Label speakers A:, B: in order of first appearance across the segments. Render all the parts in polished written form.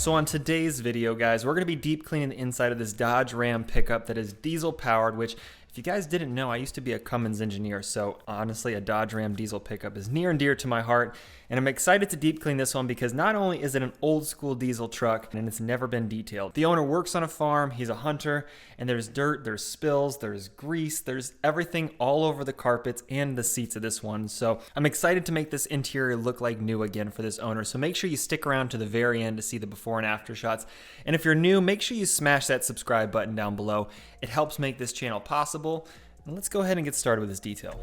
A: So on today's video, guys, we're going to be deep cleaning the inside of this Dodge Ram pickup that is diesel powered, which if you guys didn't know, I used to be a Cummins engineer, so honestly, a Dodge Ram diesel pickup is near and dear to my heart, and I'm excited to deep clean this one because not only is it an old school diesel truck, and it's never been detailed. The owner works on a farm, he's a hunter, and there's dirt, there's spills, there's grease, there's everything all over the carpets and the seats of this one, so I'm excited to make this interior look like new again for this owner, so make sure you stick around to the very end to see the before and after shots, and if you're new, make sure you smash that subscribe button down below. It helps make this channel possible. And let's go ahead and get started with this detail.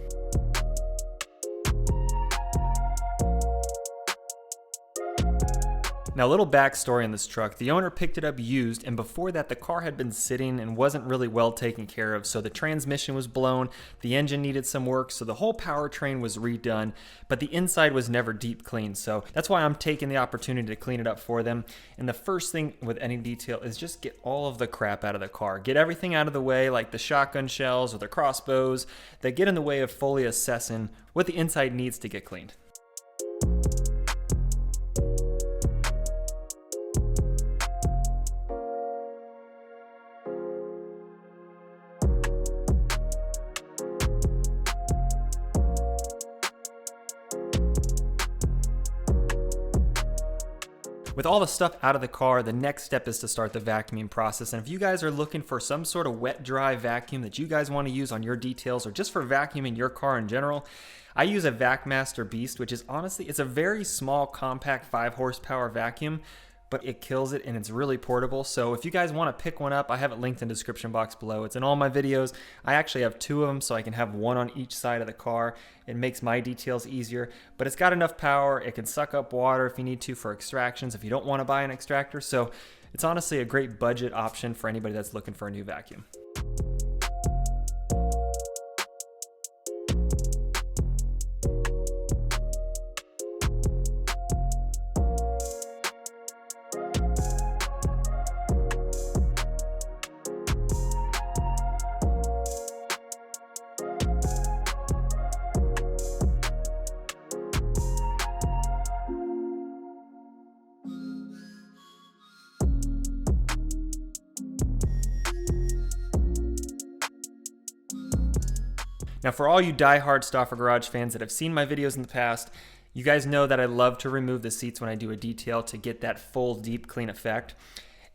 A: Now, a little backstory on this truck. The owner picked it up used, and before that, the car had been sitting and wasn't really well taken care of. So the transmission was blown, the engine needed some work, so the whole powertrain was redone, but the inside was never deep cleaned. So that's why I'm taking the opportunity to clean it up for them. And the first thing with any detail is just get all of the crap out of the car. Get everything out of the way, like the shotgun shells or the crossbows that get in the way of fully assessing what the inside needs to get cleaned. With all the stuff out of the car, the next step is to start the vacuuming process. And if you guys are looking for some sort of wet dry vacuum that you guys want to use on your details or just for vacuuming your car in general, I use a VacMaster Beast, which is honestly, it's a very small, compact 5 horsepower vacuum, but it kills it and it's really portable. So if you guys want to pick one up, I have it linked in the description box below. It's in all my videos. I actually have 2 of them so I can have one on each side of the car. It makes my details easier, but it's got enough power. It can suck up water if you need to for extractions if you don't want to buy an extractor. So it's honestly a great budget option for anybody that's looking for a new vacuum. Now, for all you die-hard Stauffer Garage fans that have seen my videos in the past, you guys know that I love to remove the seats when I do a detail to get that full deep clean effect.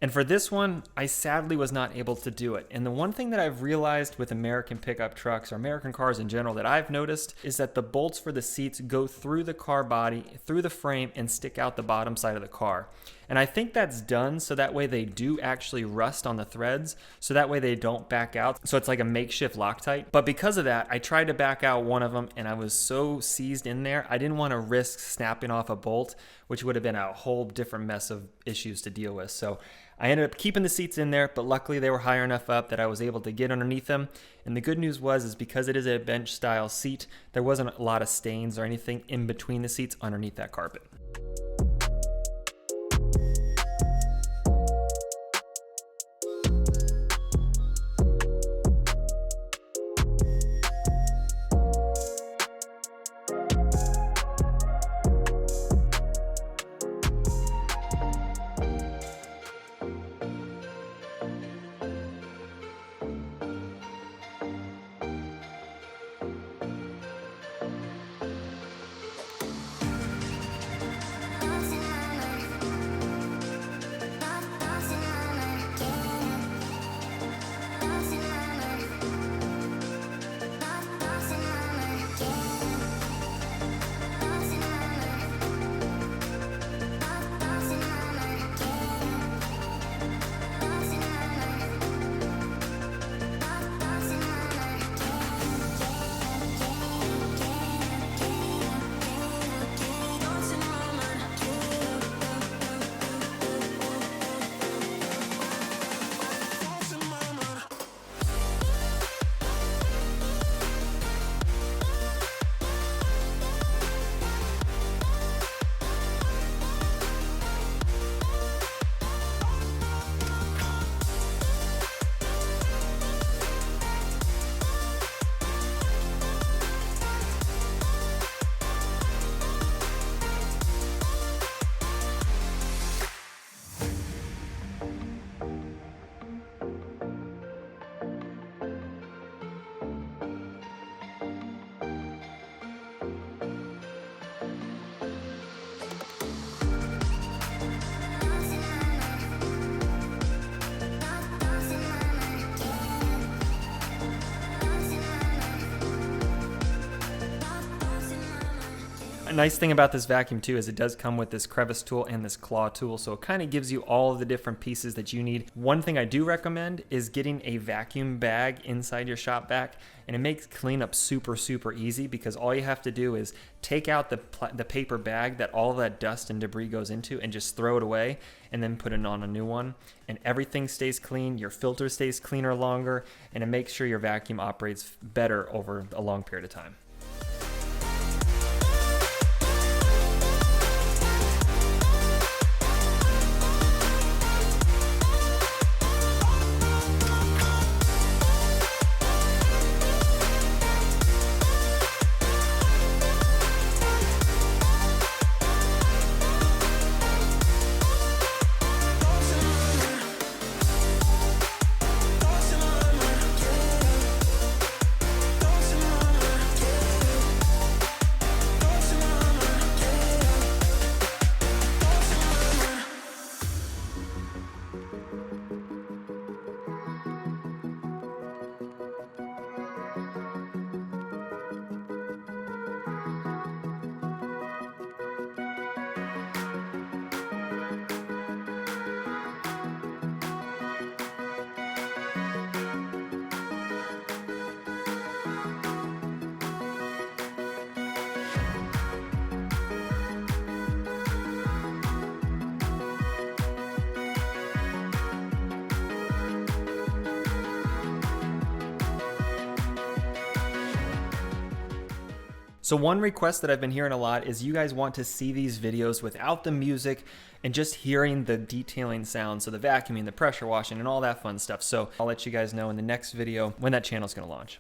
A: And for this one, I sadly was not able to do it. And the one thing that I've realized with American pickup trucks or American cars in general that I've noticed is that the bolts for the seats go through the car body, through the frame, and stick out the bottom side of the car. And I think that's done so that way they do actually rust on the threads, so that way they don't back out. So it's like a makeshift Loctite. But because of that, I tried to back out one of them and I was so seized in there, I didn't want to risk snapping off a bolt, which would have been a whole different mess of issues to deal with. So I ended up keeping the seats in there, but luckily they were high enough up that I was able to get underneath them. And the good news is because it is a bench style seat, there wasn't a lot of stains or anything in between the seats underneath that carpet. A nice thing about this vacuum too is it does come with this crevice tool and this claw tool, so it kind of gives you all of the different pieces that you need. One thing I do recommend is getting a vacuum bag inside your shop vac, and it makes cleanup super easy, because all you have to do is take out the paper bag that all of that dust and debris goes into and just throw it away, and then put it on a new one, and everything stays clean, your filter stays cleaner longer, and it makes sure your vacuum operates better over a long period of time. So one request that I've been hearing a lot is you guys want to see these videos without the music and just hearing the detailing sounds, so the vacuuming, the pressure washing, and all that fun stuff. So I'll let you guys know in the next video when that channel is going to launch.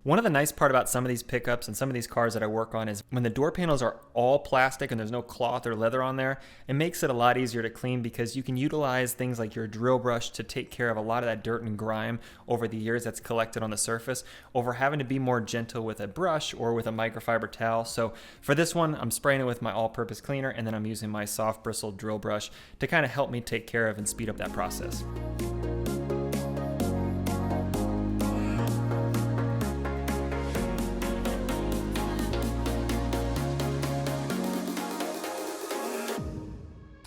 A: One of the nice part about some of these pickups and some of these cars that I work on is when the door panels are all plastic and there's no cloth or leather on there, it makes it a lot easier to clean because you can utilize things like your drill brush to take care of a lot of that dirt and grime over the years that's collected on the surface, over having to be more gentle with a brush or with a microfiber towel. So for this one, I'm spraying it with my all-purpose cleaner, and then I'm using my soft bristle drill brush to kind of help me take care of and speed up that process.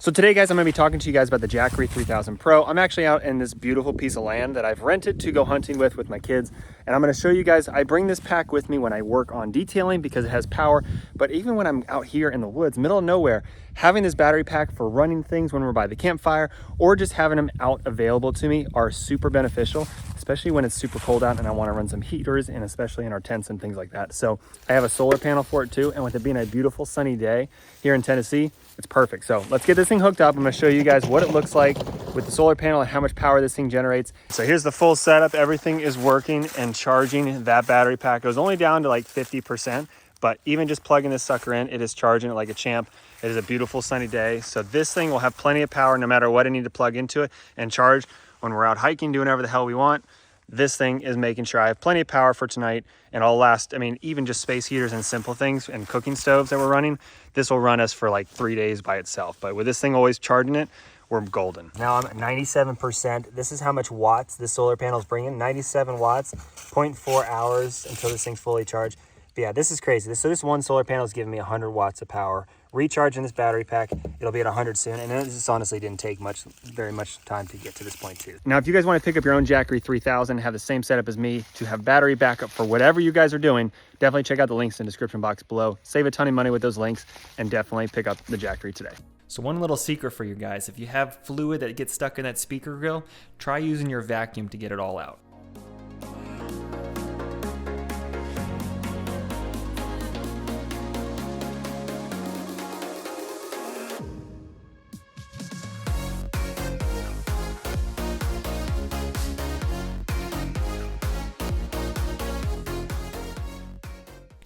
A: So today, guys, I'm going to be talking to you guys about the Jackery 3000 Pro. I'm actually out in this beautiful piece of land that I've rented to go hunting with my kids. And I'm going to show you guys, I bring this pack with me when I work on detailing because it has power. But even when I'm out here in the woods, middle of nowhere, having this battery pack for running things when we're by the campfire or just having them out available to me are super beneficial, especially when it's super cold out and I want to run some heaters, and especially in our tents and things like that. So I have a solar panel for it too. And with it being a beautiful sunny day here in Tennessee, it's perfect. So let's get this thing hooked up. I'm going to show you guys what it looks like with the solar panel and how much power this thing generates. So here's the full setup. Everything is working and charging that battery pack. It was only down to like 50%, But even just plugging this sucker in, it is charging it like a champ. It is a beautiful sunny day. So this thing will have plenty of power no matter what I need to plug into it and charge when we're out hiking, doing whatever the hell we want. This thing is making sure I have plenty of power for tonight, and I'll last, I mean, even just space heaters and simple things and cooking stoves that we're running, this will run us for like 3 days by itself. But with this thing always charging it, we're golden. Now I'm at 97%. This is how much watts this solar panel is bringing. 97 watts, 0.4 hours until this thing's fully charged. But yeah, this is crazy. So this one solar panel is giving me 100 watts of power. Recharging this battery pack, it'll be at 100 soon. And this honestly didn't take very much time to get to this point too. Now, if you guys want to pick up your own Jackery 3000, have the same setup as me to have battery backup for whatever you guys are doing, definitely check out the links in the description box below. Save a ton of money with those links and definitely pick up the Jackery today. So one little secret for you guys, if you have fluid that gets stuck in that speaker grill, try using your vacuum to get it all out.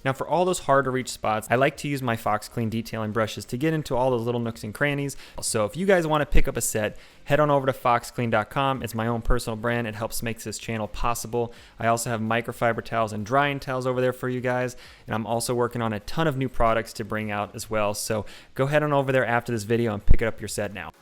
A: Now for all those hard to reach spots, I like to use my Fox Clean detailing brushes to get into all those little nooks and crannies. So if you guys want to pick up a set, head on over to foxclean.com. It's my own personal brand. It helps make this channel possible. I also have microfiber towels and drying towels over there for you guys. And I'm also working on a ton of new products to bring out as well. So go head on over there after this video and pick up your set now.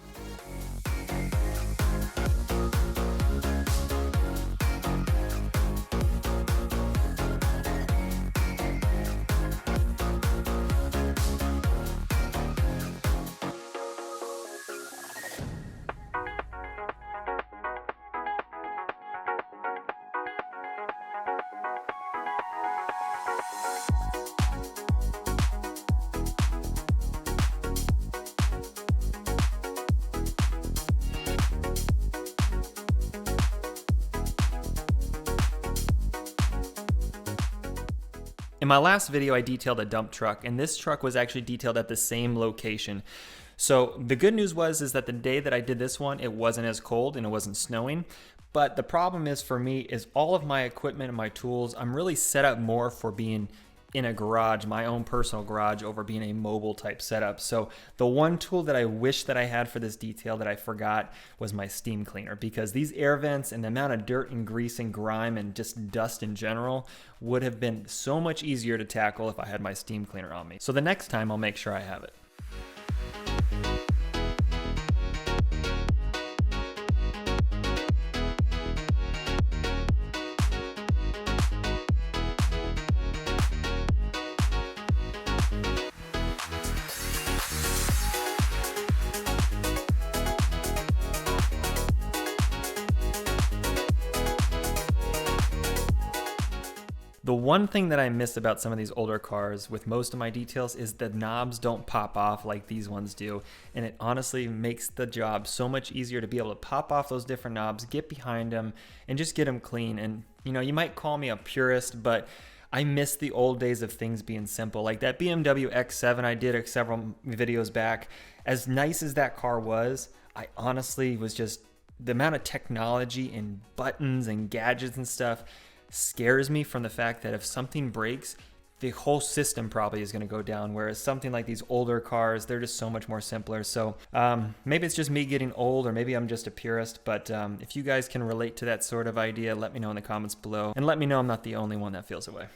A: In my last video, I detailed a dump truck, and this truck was actually detailed at the same location. So the good news is that the day that I did this one, it wasn't as cold and it wasn't snowing. But the problem is for me is all of my equipment and my tools, I'm really set up more for being in a garage, my own personal garage, over being a mobile type setup. So the one tool that I wish that I had for this detail that I forgot was my steam cleaner, because these air vents and the amount of dirt and grease and grime and just dust in general would have been so much easier to tackle if I had my steam cleaner on me. So the next time I'll make sure I have it. The one thing that I miss about some of these older cars with most of my details is the knobs don't pop off like these ones do, and it honestly makes the job so much easier to be able to pop off those different knobs, get behind them, and just get them clean. And you know, you might call me a purist, but I miss the old days of things being simple. Like that BMW X7 I did several videos back, as nice as that car was, I honestly was just, the amount of technology and buttons and gadgets and stuff scares me from the fact that if something breaks, the whole system probably is going to go down, whereas something like these older cars, they're just so much more simpler. So maybe it's just me getting old, or maybe I'm just a purist, but if you guys can relate to that sort of idea, let me know in the comments below, and let me know I'm not the only one that feels that way.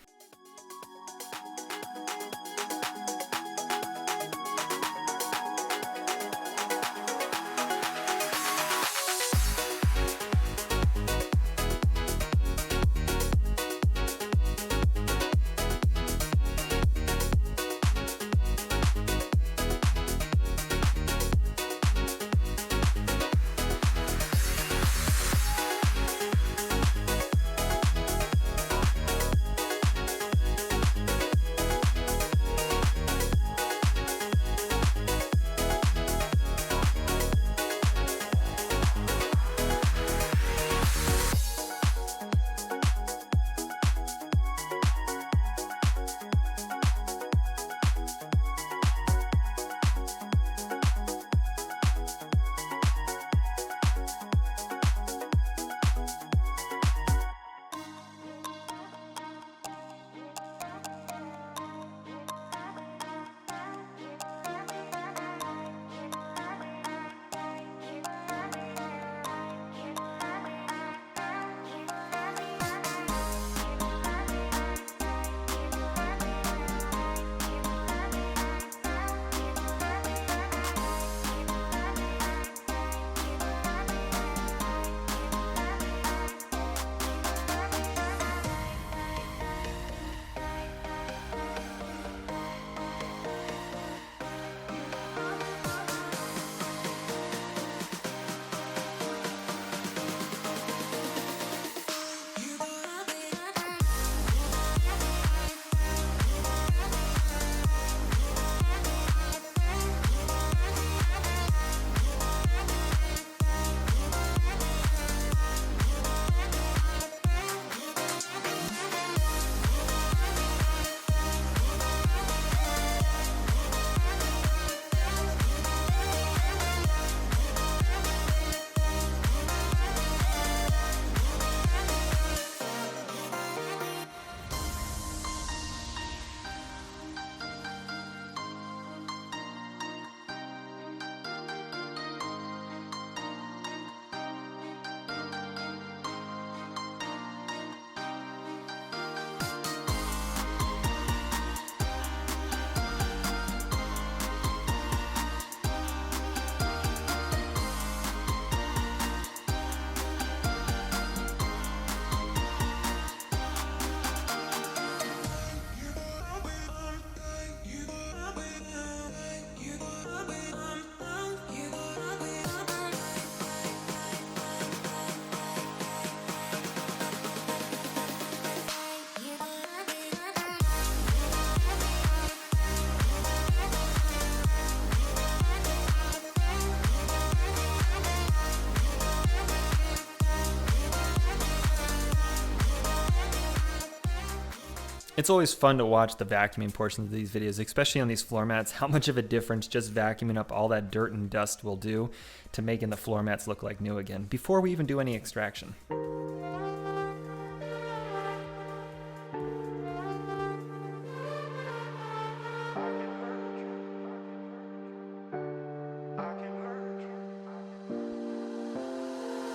A: It's always fun to watch the vacuuming portions of these videos, especially on these floor mats, how much of a difference just vacuuming up all that dirt and dust will do to making the floor mats look like new again before we even do any extraction.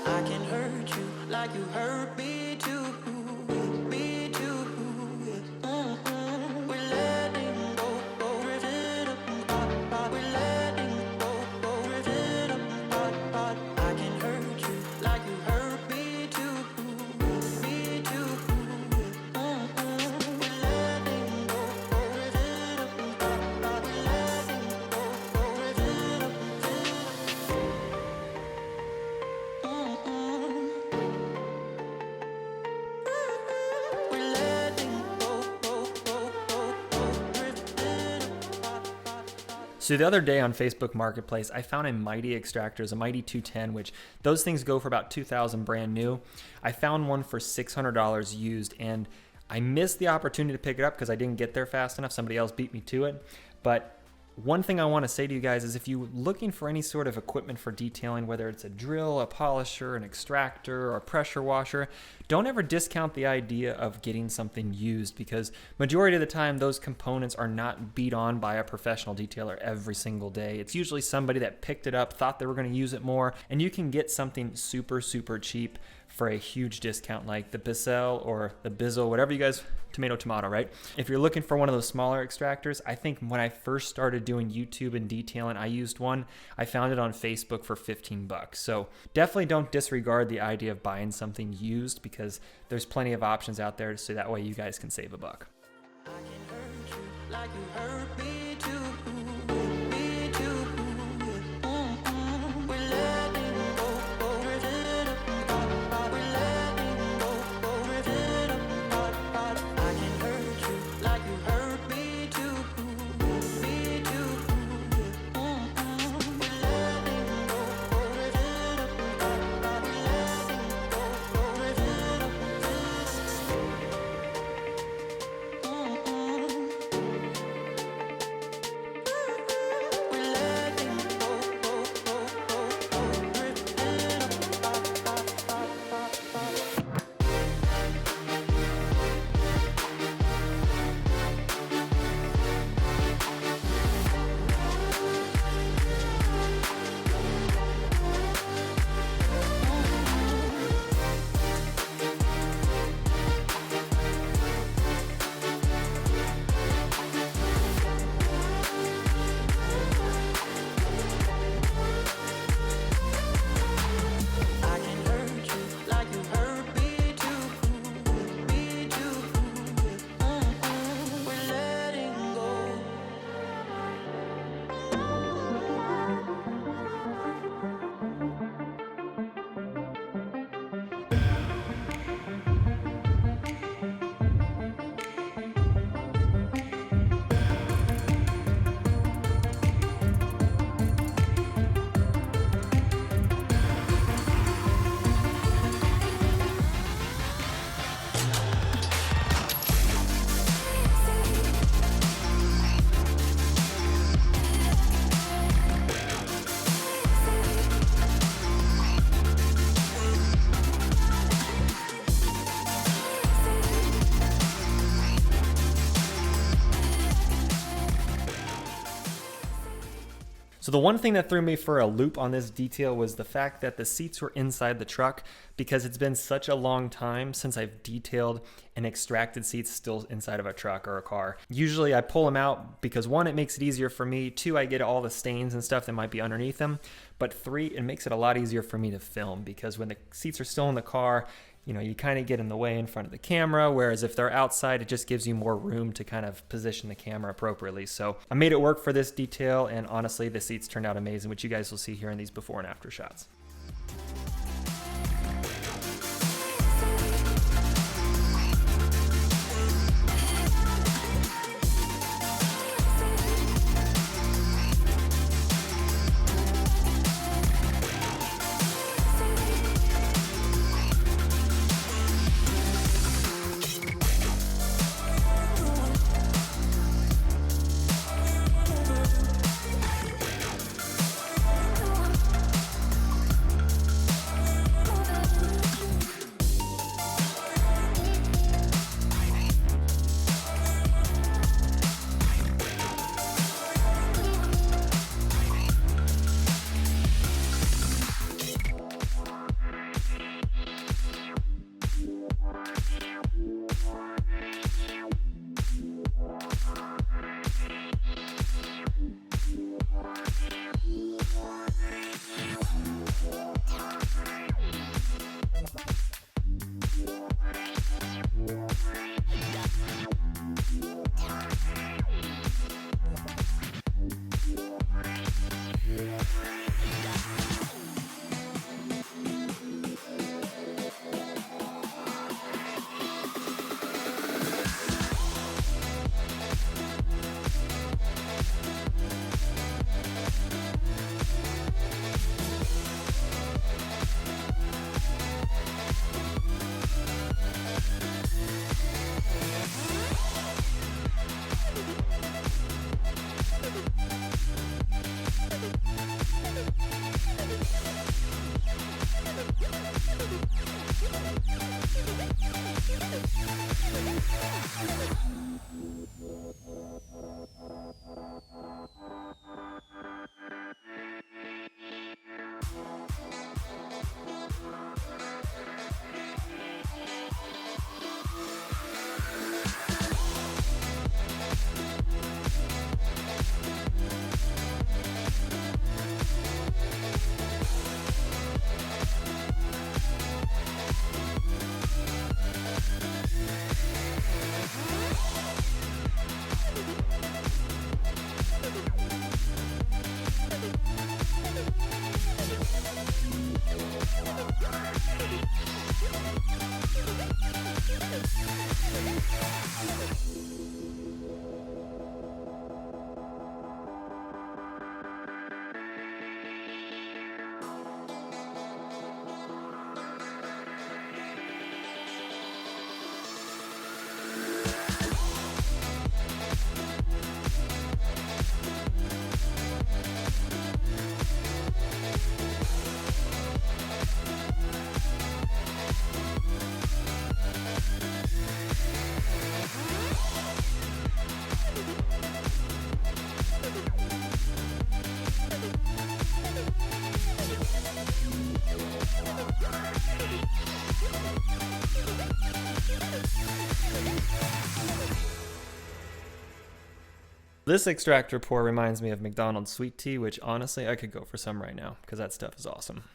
B: I can hurt you like you hurt me too, me too. We're letting go, drifting apart. We're letting go, drifting apart. I can hurt you like you hurt me too, me too. We're letting go, drifting apart. We're letting go, drifting apart.
A: So the other day on Facebook Marketplace, I found a Mighty extractors, a Mighty 210, which those things go for about $2,000 brand new. I found one for $600 used, and I missed the opportunity to pick it up because I didn't get there fast enough. Somebody else beat me to it. But one thing I want to say to you guys is if you're looking for any sort of equipment for detailing, whether it's a drill, a polisher, an extractor, or a pressure washer, don't ever discount the idea of getting something used, because majority of the time those components are not beat on by a professional detailer every single day. It's usually somebody that picked it up, thought they were going to use it more, and you can get something super, super cheap for a huge discount, like the Bissell or the Bizzle, whatever you guys, tomato, right? If you're looking for one of those smaller extractors, I think when I first started doing YouTube and detailing, I used one. I found it on Facebook for $15. So definitely don't disregard the idea of buying something used, because there's plenty of options out there, so that way you guys can save a buck.
B: I can hurt you like you hurt me too, me too. We're letting go, drifting apart. We're letting go, drifting apart. I can hurt you like you hurt me too, me too. We're letting go, drifting apart. We're letting go, drifting I can hurt you like you hurt me too, me too. We're letting go.
A: So the one thing that threw me for a loop on this detail was the fact that the seats were inside the truck, because it's been such a long time since I've detailed and extracted seats still inside of a truck or a car. Usually I pull them out because, one, it makes it easier for me, two, I get all the stains and stuff that might be underneath them, but three, it makes it a lot easier for me to film, because when the seats are still in the car, you know, you kind of get in the way in front of the camera, whereas if they're outside, it just gives you more room to kind of position the camera appropriately. So I made it work for this detail, and honestly, the seats turned out amazing, which you guys will see here in these before and after shots. This extractor pour reminds me of McDonald's sweet tea, which honestly I could go for some right now because that stuff is awesome.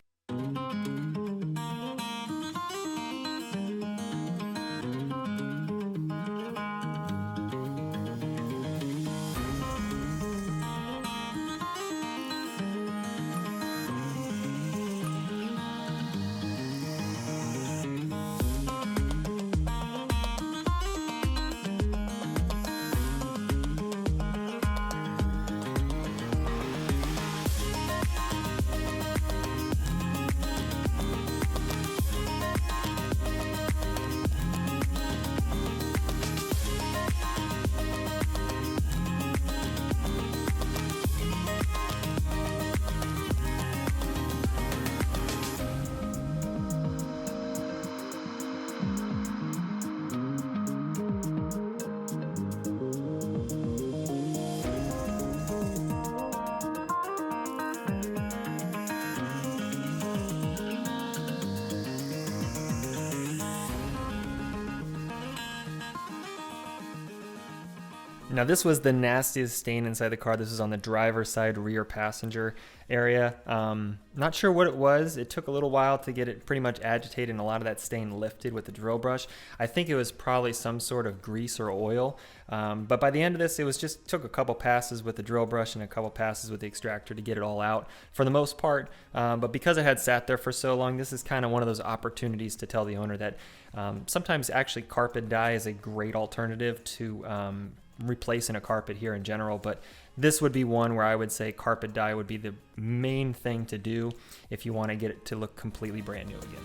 A: Now this was the nastiest stain inside the car. This was on the driver's side rear passenger area. Not sure what it was. It took a little while to get it pretty much agitated and a lot of that stain lifted with the drill brush. I think it was probably some sort of grease or oil. But by the end of this, it was just took a couple passes with the drill brush and a couple passes with the extractor to get it all out for the most part. But because it had sat there for so long, this is kind of one of those opportunities to tell the owner that sometimes actually carpet dye is a great alternative to replacing a carpet here in general, but this would be one where I would say carpet dye would be the main thing to do if you want to get it to look completely brand new again.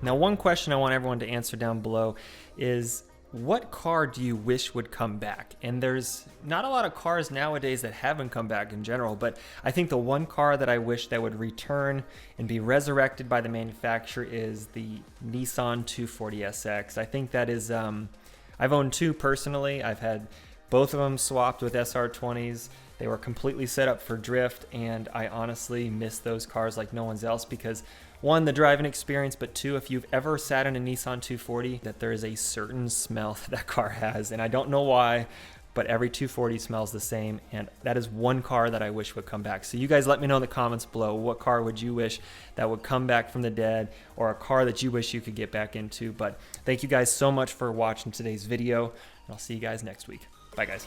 A: Now, one question I want everyone to answer down below is, what car do you wish would come back? And there's not a lot of cars nowadays that haven't come back in general, but I think the one car that I wish that would return and be resurrected by the manufacturer is the Nissan 240SX. I think that is, I've owned two personally. I've had both of them swapped with SR20s. They were completely set up for drift, and I honestly miss those cars like no one's else because, one, the driving experience, but two, if you've ever sat in a Nissan 240, that there is a certain smell that car has, and I don't know why, but every 240 smells the same, and that is one car that I wish would come back. So you guys let me know in the comments below, what car would you wish that would come back from the dead, or a car that you wish you could get back into. But thank you guys so much for watching today's video, and I'll see you guys next week. Bye, guys.